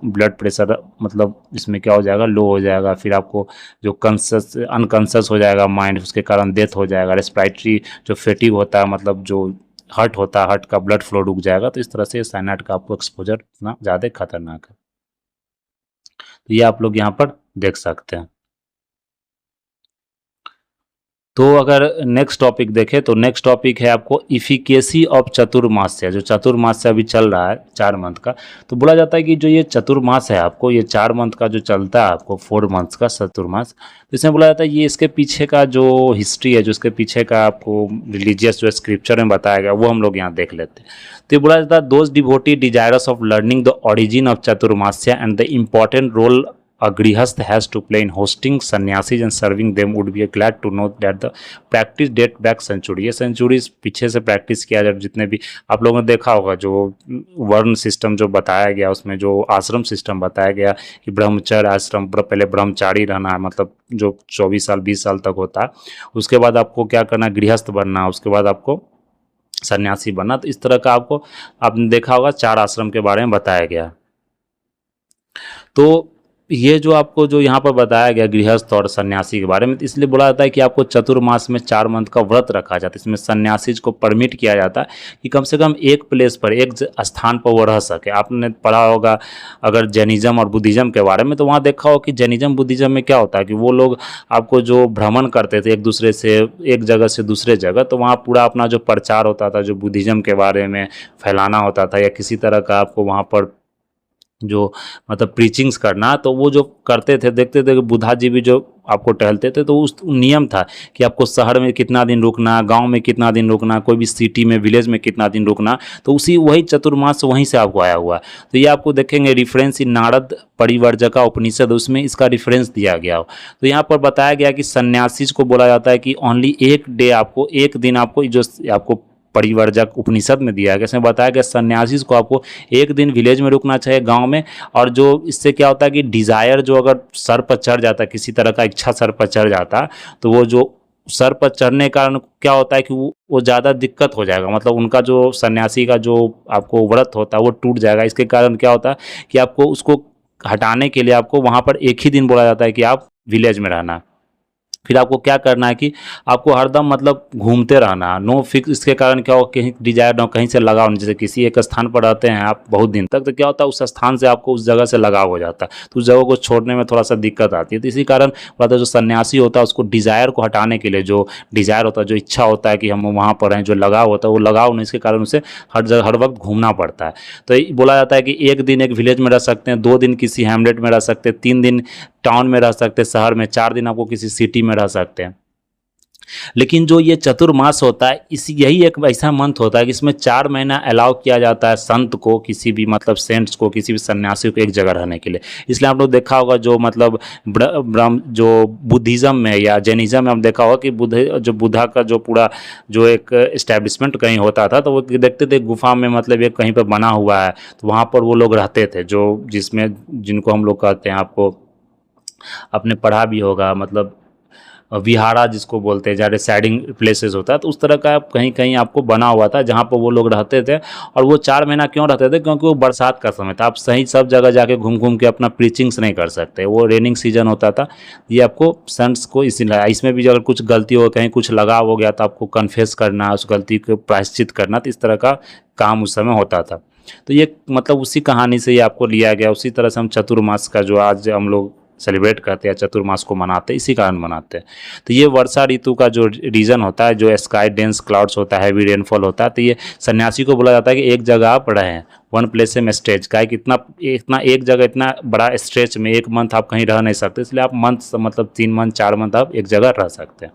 S1: ब्लड प्रेशर मतलब इसमें क्या हो जाएगा, लो हो जाएगा, फिर आपको जो अनकॉन्शियस हो जाएगा माइंड, उसके कारण डेथ हो जाएगा। रेस्पिरेटरी जो फेटिग होता है मतलब जो हर्ट होता है, हर्ट का ब्लड फ्लो रुक जाएगा। तो इस तरह से साइनाइड का आपको एक्सपोजर इतना ज़्यादा खतरनाक है। तो ये आप लोग यहाँ पर देख सकते हैं। तो अगर नेक्स्ट टॉपिक देखें तो नेक्स्ट टॉपिक है आपको इफिकेसी ऑफ चतुर्मास्य। जो चतुर्मास्य अभी चल रहा है 4 मंथ का, तो बोला जाता है कि जो ये चतुर्मास है आपको, ये 4 मंथ का जो चलता है आपको 4 मंथ्स का चतुर्मास, तो इसमें बोला जाता है ये इसके पीछे का जो हिस्ट्री है, जो इसके पीछे का आपको रिलीजियस जो स्क्रिप्चर में बताया गया वो हम लोग यहाँ देख लेते हैं। तो ये बोला जाता है those devotee desirous of learning the origin of Chaturmasya and the important role a grihast has to play in hosting sannyasis and serving them would be glad to know that the practice date back century। ये centuries पीछे से practice किया जब जितने भी आप लोगों ने देखा होगा जो वर्ण सिस्टम जो बताया गया, उसमें जो आश्रम सिस्टम बताया गया कि ब्रह्मचर्य आश्रम, पहले ब्रह्मचारी रहना है, मतलब जो 24 साल 20 साल तक होता है, उसके बाद आपको क्या करना, गृहस्थ बनना, उसके बाद आपको सन्यासी बनना। तो इस तरह का आपको आपने देखा होगा 4 आश्रम के बारे में बताया गया। तो ये जो आपको जो यहाँ पर बताया गया गृहस्थ और सन्यासी के बारे में, तो इसलिए बोला जाता है कि आपको चतुर्मास में 4 मंथ का व्रत रखा जाता है। इसमें सन्यासी को परमिट किया जाता है कि कम से कम एक प्लेस पर, एक स्थान पर वो रह सके। आपने पढ़ा होगा अगर जैनिज्म और बुद्धिज़्म के बारे में, तो वहाँ देखा हो कि जैनिज्म बुद्धिज़्म में क्या होता है कि वो लोग आपको जो भ्रमण करते थे एक दूसरे से, एक जगह से दूसरे जगह, तो वहाँ पूरा अपना जो प्रचार होता था, जो बुद्धिज़्म के बारे में फैलाना होता था, या किसी तरह का आपको वहाँ पर जो मतलब प्रीचिंग्स करना, तो वो जो करते थे, देखते थे कि बुद्धा जी भी जो आपको टहलते थे, तो उस नियम था कि आपको शहर में कितना दिन रुकना, गांव में कितना दिन रुकना, कोई भी सिटी में, विलेज में कितना दिन रुकना, तो उसी वही चतुर्मास वहीं से आपको आया हुआ है। तो ये आपको देखेंगे रेफरेंस इन नारद परिवर्जका उपनिषद, उसमें इसका रेफरेंस दिया गया हो। तो यहाँ पर बताया गया कि सन्यासी को बोला जाता है कि ओनली एक डे आपको, एक दिन आपको, जो आपको परिवर्जक उपनिषद में दिया गया, इसमें बताया गया सन्यासी को आपको एक दिन विलेज में रुकना चाहिए, गांव में। और जो इससे क्या होता है कि डिज़ायर जो अगर सर पर चढ़ जाता है, किसी तरह का इच्छा सर पर चढ़ जाता, तो वो जो सर पर चढ़ने के कारण क्या होता है कि वो ज़्यादा दिक्कत हो जाएगा, मतलब उनका जो सन्यासी का जो आपको व्रत होता है वो टूट जाएगा। इसके कारण क्या होता है कि आपको उसको हटाने के लिए आपको वहाँ पर एक ही दिन बोला जाता है कि आप विलेज में रहना। फिर आपको क्या करना है कि आपको हरदम मतलब घूमते रहना, नो फिक्स। इसके कारण क्या हो, कहीं डिजायर ना, कहीं से लगाव नहीं। जैसे किसी एक स्थान पर रहते हैं आप बहुत दिन तक, तो क्या होता है उस स्थान से आपको उस जगह से लगाव हो जाता है, तो उस जगह को छोड़ने में थोड़ा सा दिक्कत आती है। तो इसी कारण बोलता है जो सन्यासी होता है उसको डिजायर को हटाने के लिए, जो डिजायर होता है, जो इच्छा होता है कि हम वहाँ पर हैं, जो लगाव होता है वो लगाव नहीं, इसके कारण उसे हर जगह हर वक्त घूमना पड़ता है। तो बोला जाता है कि एक दिन एक विलेज में रह सकते हैं, 2 दिन किसी हैमलेट में रह सकते हैं, 3 दिन टाउन में रह सकते हैं, शहर में, 4 दिन आपको किसी सिटी में रह सकते हैं। लेकिन जो ये चतुर्मास होता है, इस यही एक ऐसा मंथ होता है कि इसमें 4 महीना अलाउ किया जाता है संत को, किसी भी मतलब सेंट्स को, किसी भी सन्यासी को एक जगह रहने के लिए। इसलिए आप लोग देखा होगा जो मतलब ब्रह्म जो बुद्धिज़्म में या जैनिज़्म में हम देखा होगा कि बुद्ध जो बुद्धा का जो पूरा जो एक इस्टेब्लिशमेंट कहीं होता था, तो वो देखते थे गुफा में मतलब एक कहीं पर बना हुआ है, तो वहाँ पर वो लोग रहते थे, जो जिसमें जिनको हम लोग कहते हैं, आपको आपने पढ़ा भी होगा, मतलब विहारा जिसको बोलते हैं, जहाँ रिसाइडिंग प्लेसेस होता है, तो उस तरह का कहीं कहीं आपको बना हुआ था जहाँ पर वो लोग रहते थे। और वो 4 महीना क्यों रहते थे? क्योंकि वो बरसात का समय था, आप सही सब जगह जाके घूम घूम के अपना प्रीचिंग्स नहीं कर सकते, वो रेनिंग सीजन होता था। ये आपको संट्स को इसीलिए, इसमें भी अगर कुछ गलती हो, कहीं कुछ लगाव हो गया, तो आपको कन्फेस करना, उस गलती को प्रायश्चित करना, तो इस तरह का काम उस समय होता था। तो ये मतलब उसी कहानी से ये आपको लिया गया। उसी तरह से हम चतुर्मास का जो आज हम लोग सेलिब्रेट करते हैं, चतुर्मास को मनाते हैं, इसी कारण मनाते हैं। तो ये वर्षा ऋतु का जो रीजन होता है, जो स्काई डेंस क्लाउड्स होता है, हैवी रेनफॉल होता है, तो ये सन्यासी को बोला जाता है कि एक जगह आप रहें, वन प्लेस में स्टेज का, कि इतना इतना एक जगह इतना बड़ा स्ट्रेच में एक मंथ आप कहीं रह नहीं सकते, इसलिए आप मंथ मतलब 3 मंथ 4 मंथ आप एक जगह रह सकते हैं।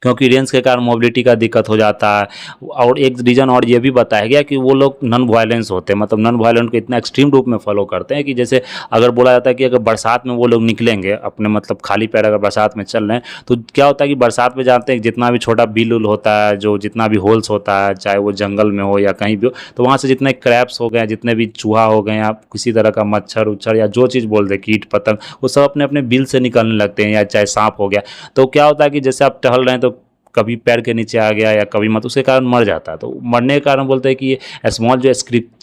S1: क्योंकि रेंज के कारण मोबिलिटी का दिक्कत हो जाता है। और एक रीज़न और ये भी बताया गया कि वो लोग नॉन वायलेंस होते हैं, मतलब नॉन वायलेंट को इतना एक्सट्रीम रूप में फॉलो करते हैं कि जैसे अगर बोला जाता है कि अगर बरसात में वो लोग निकलेंगे अपने मतलब खाली पैर अगर बरसात में चल रहे हैं, तो क्या होता है कि बरसात में जानते हैं जितना भी छोटा बिल उल होता है, जो जितना भी होल्स होता है, चाहे वो जंगल में हो या कहीं भी हो, तो वहाँ से जितने क्रैप्स हो गए, जितने भी चूहा हो गए, या किसी तरह का मच्छर उच्छर या जो चीज़ बोल दे, कीट पतंग, वो सब अपने अपने बिल से निकलने लगते हैं, या चाहे सांप हो गया। तो क्या होता है कि जैसे आप टहल रहे हैं, तो कभी पैर के नीचे आ गया या कभी मत, उसके कारण मर जाता है। तो मरने के कारण बोलते हैं कि ये स्मॉल जो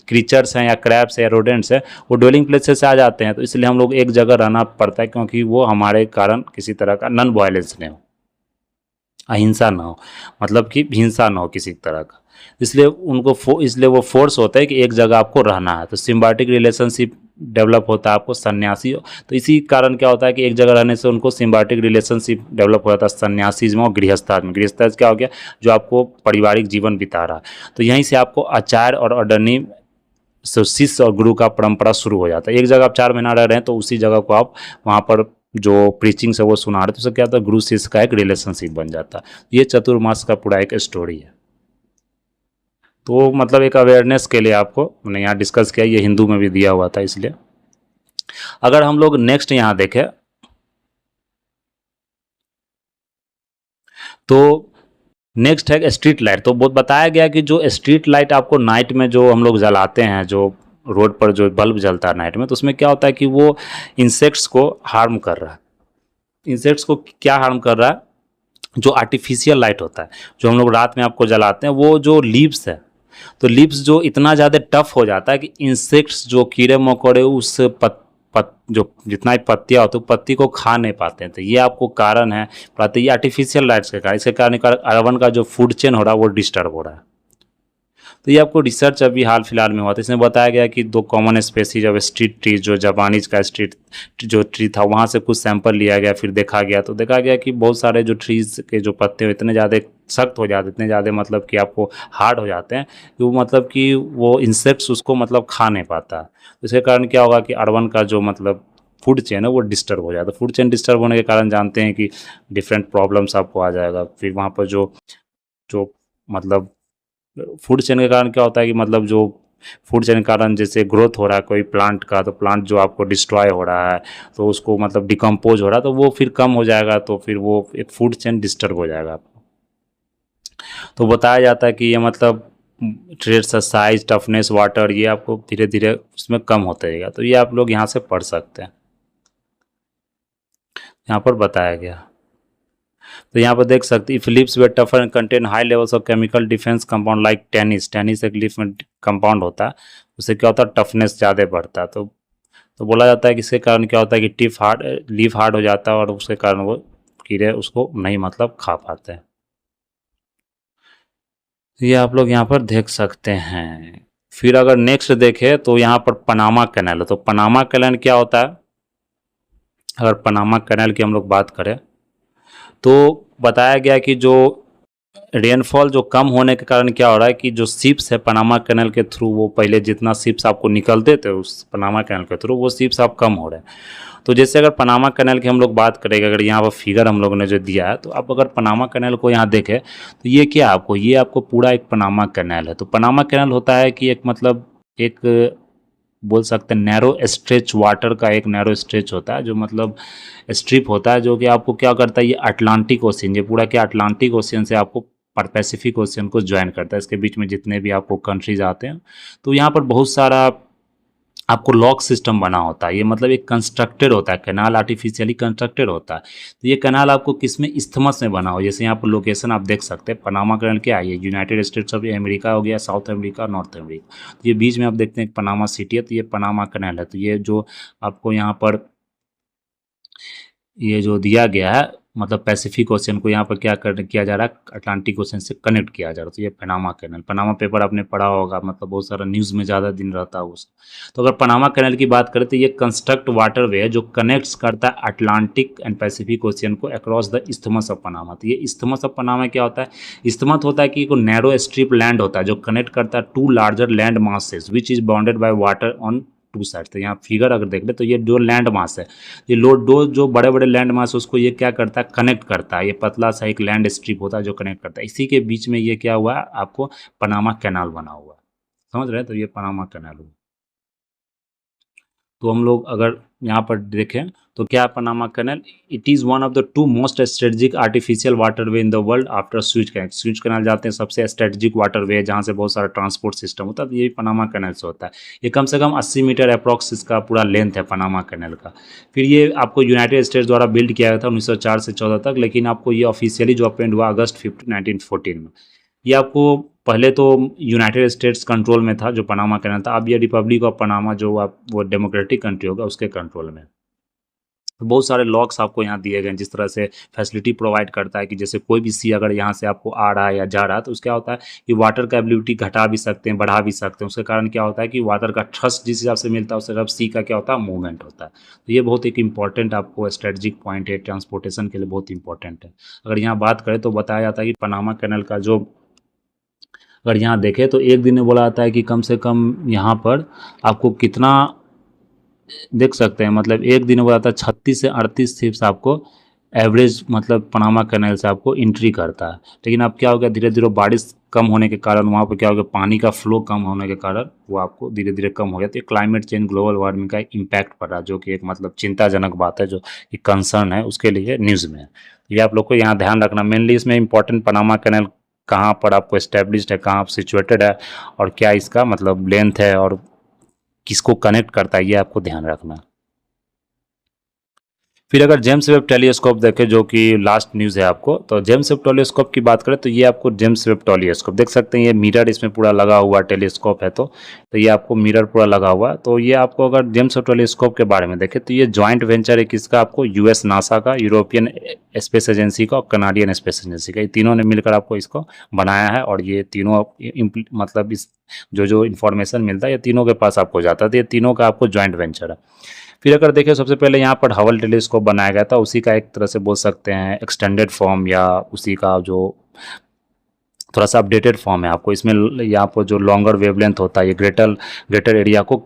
S1: क्रीचर्स हैं या क्रैब्स है या रोडेंट्स हैं, वो ड्वेलिंग प्लेसेस से आ जाते हैं। तो इसलिए हम लोग एक जगह रहना पड़ता है, क्योंकि वो हमारे कारण किसी तरह का नॉन वायलेंस नहीं हो, अहिंसा ना हो, मतलब कि हिंसा ना हो किसी तरह का। इसलिए उनको इसलिए वो फोर्स होता है कि एक जगह आपको रहना है। तो सिम्बायोटिक रिलेशनशिप डेवलप होता है आपको सन्यासी, तो इसी कारण क्या होता है कि एक जगह रहने से उनको सिम्बायोटिक रिलेशनशिप डेवलप हो जाता है सन्यासी में और गृहस्थ में। गृहस्थ क्या हो गया? जो आपको पारिवारिक जीवन बिता रहा है। तो यहीं से आपको आचार्य और अडनी शिष्य और गुरु का परंपरा शुरू हो जाता है। एक जगह आप 4 महीना रह रहे हैं, तो उसी जगह को आप वहाँ पर जो प्रीचिंग से वो सुना रहे, तो उससे क्या होता है, गुरु शिष्य का एक रिलेशनशिप बन जाता है। ये चतुर्मास का पूरा एक स्टोरी है। तो मतलब एक अवेयरनेस के लिए आपको मैंने यहाँ डिस्कस किया, ये हिंदू में भी दिया हुआ था इसलिए। अगर हम लोग नेक्स्ट यहाँ देखें, तो नेक्स्ट है स्ट्रीट लाइट। तो बहुत बताया गया कि जो स्ट्रीट लाइट आपको नाइट में जो हम लोग जलाते हैं, जो रोड पर जो बल्ब जलता है नाइट में, तो उसमें क्या होता है कि वो इंसेक्ट्स को हार्म कर रहा है। इंसेक्ट्स को क्या हार्म कर रहा है? जो आर्टिफिशियल लाइट होता है, जो हम लोग रात में आपको जलाते हैं, वो जो लीव्स है, तो लीव्स जो इतना ज़्यादा टफ हो जाता है कि इंसेक्ट्स जो कीड़े मकोड़े उस जो जितना भी पत्तियाँ होती है पत्ती को खा नहीं पाते हैं। तो ये आपको कारण है, ये आर्टिफिशियल लाइट्स के कारण। इसके कारण कार्बन का जो फूड चेन हो रहा है वो डिस्टर्ब हो रहा है। तो ये आपको रिसर्च अभी हाल फिलहाल में हुआ था, इसमें बताया गया कि 2 common species of street tree, जो जापानीज का स्ट्रीट जो ट्री था, वहाँ से कुछ सैंपल लिया गया, फिर देखा गया, तो देखा गया कि बहुत सारे जो ट्रीज के जो पत्ते हैं इतने ज़्यादा सख्त हो जाते, इतने ज़्यादा मतलब कि आपको हार्ड हो जाते हैं कि वो मतलब कि वो इंसेक्ट्स उसको मतलब खा नहीं पाता। तो इसके कारण क्या होगा कि अर्बन का जो मतलब फूड चेन है वो डिस्टर्ब हो जाता है। फूड चेन डिस्टर्ब होने के कारण जानते हैं कि डिफरेंट प्रॉब्लम्स आपको आ जाएगा। फिर वहाँ पर जो जो मतलब फूड चेन के कारण क्या होता है कि मतलब जो फूड चेन के कारण जैसे ग्रोथ हो रहा है कोई प्लांट का, तो प्लांट जो आपको डिस्ट्रॉय हो रहा है, तो उसको मतलब डिकम्पोज हो रहा है, तो वो फिर कम हो जाएगा, तो फिर वो एक फूड चेन डिस्टर्ब हो जाएगा आपको। तो बताया जाता है कि ये मतलब ट्रेड्स साइज टफनेस वाटर ये आपको धीरे धीरे उसमें कम होता रहेगा। तो ये आप लोग यहाँ से पढ़ सकते हैं, यहाँ पर बताया गया। तो यहाँ पर देख सकते हैं, Phillips were tougher and contain high levels of chemical defence compound like tannins. Tannins एक लीफ में कंपाउंड होता है, उससे क्या होता है टफनेस ज़्यादा बढ़ता है। तो बोला जाता है कि इसके कारण क्या होता है कि लीफ हार्ड हो जाता है, और उसके कारण वो कीड़े उसको नहीं मतलब खा पाते हैं। तो ये आप लोग यहाँ पर देख सकते हैं। फिर अगर नेक्स्ट देखें तो यहाँ पर पनामा कैनाल है। तो पनामा कैनाल क्या होता है? अगर पनामा कैनाल की हम लोग बात करें, तो बताया गया कि जो रेनफॉल जो कम होने के कारण क्या हो रहा है कि जो शिप्स है पनामा कैनल के थ्रू, वो पहले जितना शिप्स आपको निकलते थे उस पनामा कैनल के थ्रू, वो शिप्स अब कम हो रहे हैं। तो जैसे अगर पनामा कैनल की हम लोग बात करेंगे, अगर यहाँ पर फिगर हम लोगों ने जो दिया है, तो आप अगर पनामा कैनल को यहाँ देखें तो ये क्या आपको, ये आपको पूरा एक पनामा कैनल है। तो पनामा कैनल होता है कि एक मतलब एक बोल सकते हैं नैरो स्ट्रेच वाटर का एक नैरो स्ट्रेच होता है, जो मतलब स्ट्रिप होता है, जो कि आपको क्या करता है, ये अटलांटिक ओशियन, ये पूरा क्या अटलांटिक ओशियन से आपको पर पैसिफिक ओशियन को ज्वाइन करता है। इसके बीच में जितने भी आपको कंट्रीज आते हैं, तो यहाँ पर बहुत सारा आपको लॉक सिस्टम बना होता है। ये मतलब एक कंस्ट्रक्टेड होता है कैनाल, आर्टिफिशियली कंस्ट्रक्टेड होता है। तो ये कैनाल आपको किस में, इस्थमस में बना हो। जैसे यहाँ पर लोकेशन आप देख सकते हैं, पनामा कैनाल क्या है, ये यूनाइटेड स्टेट्स ऑफ अमेरिका हो गया, साउथ अमेरिका, नॉर्थ अमेरिका। तो ये बीच में आप देखते हैं पनामा सिटी है, तो ये पनामा कैनाल है। तो ये जो आपको यहाँ पर ये जो दिया गया है, मतलब पैसिफिक ओशियन को यहाँ पर क्या किया जा रहा है, अटलांटिक ओशियन से कनेक्ट किया जा रहा है। तो ये पनामा कैनल, पनामा पेपर आपने पढ़ा होगा, मतलब बहुत सारा न्यूज़ में ज़्यादा दिन रहता है उसका। तो अगर पनामा कैनल की बात करें तो ये कंस्ट्रक्ट वाटर वे है जो कनेक्ट्स करता है अटलांटिक एंड पैसिफिक ओशियन को across the isthmus of Panama. तो ये इस्थमस ऑफ पनामा क्या होता है, इस्थमस होता है कि एक नैरो स्ट्रिप लैंड होता है जो कनेक्ट करता है to larger land masses which is bounded by water on two side. तो यहाँ फिगर अगर देख ले तो ये दो लैंड मास है, ये दो जो बड़े बड़े लैंड मास उसको ये क्या करता है, कनेक्ट करता है। ये पतला सा एक लैंड स्ट्रिप होता है जो कनेक्ट करता है। इसी के बीच में ये क्या हुआ है, आपको पनामा कैनाल बना हुआ है, समझ रहे हैं। तो ये पनामा कैनाल हुआ। तो हम लोग अगर यहाँ पर देखें तो क्या Panama canal, it is one of the two most strategic artificial waterway in the world after switch canal. Switch canal जाते हैं सबसे स्ट्रेटजिक वाटरवे है जहाँ से बहुत सारा ट्रांसपोर्ट सिस्टम होता है, तो यही पनामा कैनाल से होता है। ये कम से कम 80 मीटर अप्रॉक्स इसका पूरा लेंथ है पनामा कैनाल का। फिर ये आपको यूनाइटेड स्टेट्स द्वारा बिल्ड किया गया था 1904 से 14 तक, लेकिन आपको ये ऑफिशियली जो अपेंड हुआ अगस्त 15 1914 में। ये आपको पहले तो यूनाइटेड स्टेट्स कंट्रोल में था जो पनामा कैनाल था, अब ये रिपब्लिक ऑफ पनामा जो आप वो डेमोक्रेटिक कंट्री होगा उसके कंट्रोल में। तो बहुत सारे लॉक्स आपको यहाँ दिए गए हैं, जिस तरह से फैसिलिटी प्रोवाइड करता है कि जैसे कोई भी सी अगर यहाँ से आपको आ रहा है या जा रहा है तो उसका होता है कि वाटर का एबिलिटी घटा भी सकते हैं, बढ़ा भी सकते हैं। उसके कारण क्या होता है कि वाटर का थ्रस्ट जिस हिसाब से मिलता है उससे सी का क्या होता है, मूवमेंट होता है। तो ये बहुत एक इंपॉर्टेंट आपको स्ट्रेटजिक पॉइंट है, ट्रांसपोर्टेशन के लिए बहुत इंपॉर्टेंट है। अगर यहाँ बात करें तो बताया जाता है कि पनामा कैनल का जो अगर यहाँ देखें तो एक दिन में बोला जाता है कि कम से कम यहाँ पर आपको कितना देख सकते हैं, मतलब एक दिन बोला जाता है 36 से 38 शिप्स आपको एवरेज मतलब पनामा कैनाल से आपको एंट्री करता है। लेकिन अब क्या हो गया, धीरे धीरे बारिश कम होने के कारण वहाँ पर क्या हो गया, पानी का फ्लो कम होने के कारण वो आपको धीरे धीरे कम हो गया। तो ये क्लाइमेट चेंज, ग्लोबल वार्मिंग का एक इम्पैक्ट पड़ रहा है, जो कि एक मतलब चिंताजनक बात है, जो एक कंसर्न है उसके लिए न्यूज़ में है। ये आप लोग को यहाँ ध्यान रखना। मेनली इसमें इंपॉर्टेंट पनामा कैनाल कहाँ पर आपको इस्टेब्लिश्ड है, कहाँ सिचुएटेड है, और क्या इसका मतलब लेंथ है, और किसको कनेक्ट करता है, ये आपको ध्यान रखना। फिर अगर जेम्स वेब टेलीस्कोप देखें, जो कि लास्ट न्यूज़ है आपको, तो जेम्स वेब टेलीस्कोप की बात करें तो ये आपको जेम्स वेब टेलीस्कोप देख सकते हैं, ये मिरर इसमें पूरा लगा हुआ टेलीस्कोप है। तो ये आपको मिरर पूरा लगा हुआ है। तो ये आपको अगर जेम्स वेब टेलीस्कोप के बारे में देखें तो ये जॉइंट वेंचर है किसका, आपको यूएस नासा का, यूरोपियन स्पेस एजेंसी का और कनाडियन स्पेस एजेंसी का, ये तीनों ने मिलकर आपको इसको बनाया है। और ये तीनों मतलब इस जो इन्फॉर्मेशन मिलता है ये तीनों के पास आपको जाता है। तो ये तीनों का आपको जॉइंट वेंचर है। फिर अगर देखें सबसे पहले यहाँ पर हबल टेलीस्कोप बनाया गया था, उसी का एक तरह से बोल सकते हैं एक्सटेंडेड फॉर्म, या उसी का जो थोड़ा सा अपडेटेड फॉर्म है। आपको इसमें यहाँ पर जो लॉन्गर वेवलेंथ होता है ये ग्रेटर एरिया को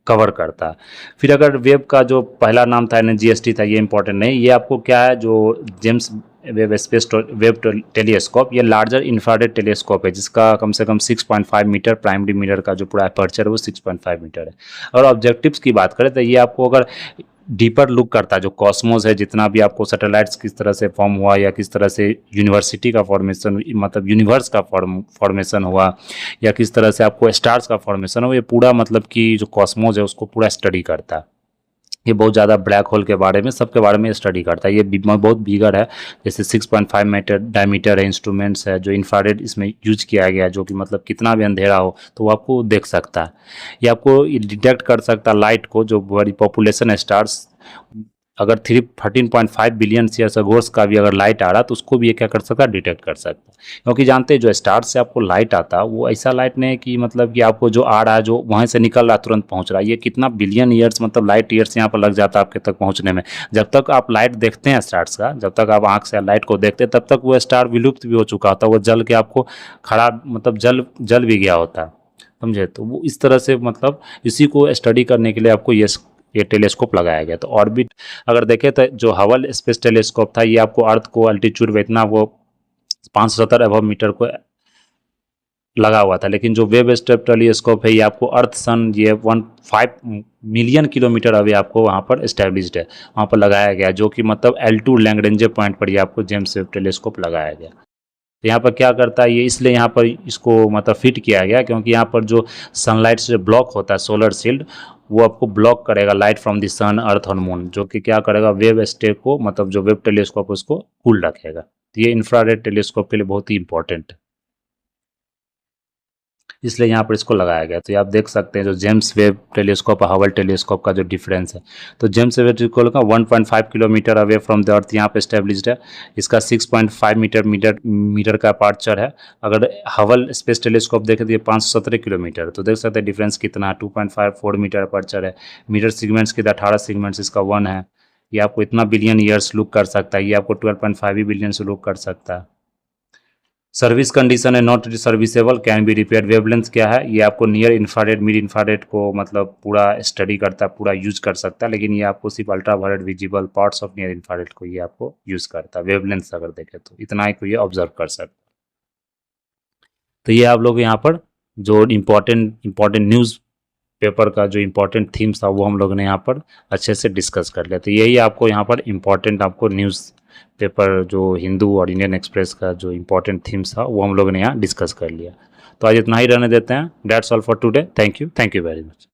S1: कवर करता है। फिर अगर वेब का जो पहला नाम था NGST था, ये इंपॉर्टेंट नहीं, ये आपको क्या है, जो जेम्स वेब टेलीस्कोप, ये लार्जर इंफ्रारेड टेलीस्कोप है जिसका कम से कम 6.5 मीटर प्राइमरी मिरर का जो पूरा अपर्चर है वो 6.5 मीटर है। और ऑब्जेक्टिव्स की बात करें तो ये आपको अगर डीपर लुक करता है, जो कॉस्मोस है, जितना भी आपको सैटेलाइट्स किस तरह से फॉर्म हुआ, या किस तरह से यूनिवर्सिटी का फॉर्मेशन, मतलब यूनिवर्स का फॉर्मेशन हुआ, या किस तरह से आपको स्टार्स का फॉर्मेशन हो, ये पूरा मतलब कि जो कॉस्मोस है उसको पूरा स्टडी करता है। ये बहुत ज़्यादा ब्लैक होल के बारे में, सबके बारे में स्टडी करता है। ये बहुत बिगर है, जैसे 6.5 मीटर डायमीटर है, इंस्ट्रूमेंट्स है, जो इंफ्रारेड इसमें यूज किया गया है, जो कि मतलब कितना भी अंधेरा हो तो वो आपको देख सकता है। ये आपको डिटेक्ट कर सकता है लाइट को, जो बड़ी पॉपुलेशन स्टार्स अगर 13.5 बिलियन ईयर्स अगोर्स का भी अगर लाइट आ रहा तो उसको भी ये क्या कर सकता है, डिटेक्ट कर सकता है। क्योंकि जानते हैं जो स्टार से आपको लाइट आता है वो ऐसा लाइट नहीं है कि मतलब कि आपको जो आ रहा है जो वहाँ से निकल रहा है तुरंत पहुँच रहा है, ये कितना बिलियन ईयर्स मतलब लाइट ईयर्स यहाँ पर लग जाता है आपके तक पहुँचने में। जब तक आप लाइट देखते हैं स्टार्स का, जब तक आप आँख से लाइट को देखते हैं तब तक वो स्टार विलुप्त भी हो चुका होता है, वो जल के आपको खड़ा मतलब जल भी गया होता है, समझे। तो वो इस तरह से मतलब इसी को स्टडी करने के लिए आपको ये टेलीस्कोप लगाया गया। तो ऑर्बिट अगर देखें तो जो हबल स्पेस टेलीस्कोप था ये आपको अर्थ को अल्टीट्यूड में इतना वो 570 अबव मीटर को लगा हुआ था, लेकिन जो वेब स्टेप टेलीस्कोप है ये आपको अर्थ सन ये 1.5 मिलियन किलोमीटर अभी आपको वहाँ पर इस्टेब्लिश्ड है, वहाँ पर लगाया गया, जो कि मतलब L2 लैग्रेंजे पॉइंट पर ये आपको जेम्स वेब टेलीस्कोप लगाया गया। तो यहाँ पर क्या करता है ये, इसलिए यहाँ पर इसको मतलब फिट किया गया क्योंकि यहाँ पर जो सनलाइट से ब्लॉक होता है सोलर शील्ड, वो आपको ब्लॉक करेगा लाइट फ्रॉम द सन अर्थ और मून, जो कि क्या करेगा वेब स्टेप को मतलब जो वेब टेलीस्कोप उसको कूल रखेगा। तो ये इंफ्रारेड टेलीस्कोप के लिए बहुत ही इंपॉर्टेंट है, इसलिए यहाँ पर इसको लगाया गया। तो ये आप देख सकते हैं जो जेम्स वेब टेलीस्कोप और हबल टेलीस्कोप का जो डिफरेंस है। तो जेम्स वेब टेलीस्कोप का 1.5 kilometre away from the earth यहाँ पे एस्टेब्लिश्ड है, इसका 6.5 मीटर का अपर्चर है। अगर हबल स्पेस टेलीस्कोप देखें तो ये 517 किलोमीटर, तो देख सकते हैं डिफरेंस कितना, 2.54 मीटर अपर्चर है। मीटर सिगमेंट्स के 18 सिगमेंट्स इसका 1 है। ये आपको इतना बिलियन ईयर्स लुक कर सकता है, ये आपको 12.5 बिलियन से लुक कर सकता है। सर्विस कंडीशन है not serviceable can be repair. Wavelength क्या है, ये आपको नियर इंफ्रारेड मिड इंफ्रारेड को मतलब पूरा स्टडी करता है, पूरा यूज कर सकता है, लेकिन ये आपको सिर्फ ultra violet visible parts of near infrared को ये आपको यूज करता है। वेवलेंथ अगर देखें तो इतना ही को ये ऑब्जर्व कर सकता है। तो ये आप लोग यहाँ पर जो इम्पोर्टेंट न्यूज़ पेपर का जो इम्पोर्टेंट थीम्स था वो हम लोग ने यहाँ पर अच्छे से डिस्कस कर लिया। तो यही आपको यहाँ पर इम्पोर्टेंट आपको न्यूज़ पेपर जो हिंदू और इंडियन एक्सप्रेस का जो इम्पोर्टेंट थीम्स था वो हम लोग ने यहाँ डिस्कस कर लिया। तो आज इतना ही रहने देते हैं। That's all for today. Thank you very much.